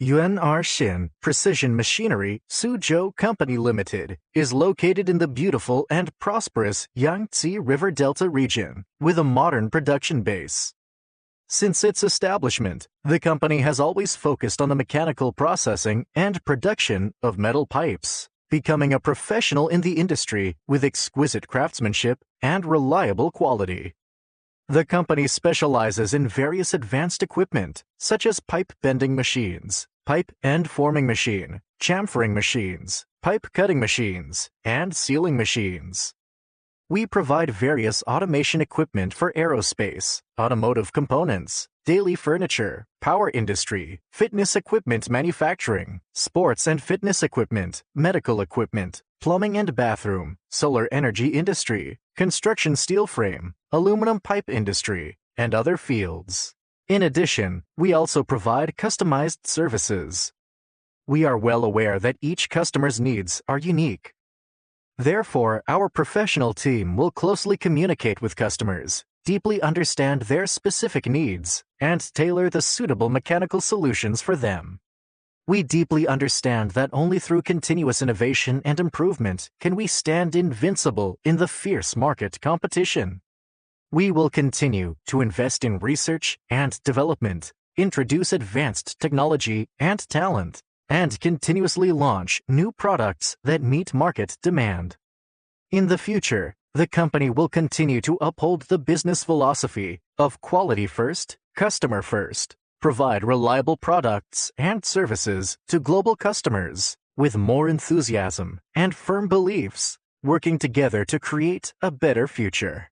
Yuan Shin Precision Machinery Suzhou Company Limited is located in the beautiful and prosperous Yangtze River Delta region with a modern production base. Since its establishment, the company has always focused on the mechanical processing and production of metal pipes, becoming a professional in the industry with exquisite craftsmanship and reliable quality. The company specializes in various advanced equipment, such as pipe bending machines, pipe end forming machine, chamfering machines, pipe cutting machines, and sealing machines. We provide various automation equipment for aerospace, automotive components, daily furniture, power industry, fitness equipment manufacturing, sports and fitness equipment, medical equipment, plumbing and bathroom, solar energy industry, construction steel frame, aluminum pipe industry, and other fields. In addition, we also provide customized services. We are well aware that each customer's needs are unique. Therefore, our professional team will closely communicate with customers, deeply understand their specific needs, and tailor the suitable mechanical solutions for them. We deeply understand that only through continuous innovation and improvement can we stand invincible in the fierce market competition. We will continue to invest in research and development, introduce advanced technology and talent, and continuously launch new products that meet market demand. In the future, the company will continue to uphold the business philosophy of quality first, customer first, provide reliable products and services to global customers with more enthusiasm and firm beliefs, working together to create a better future.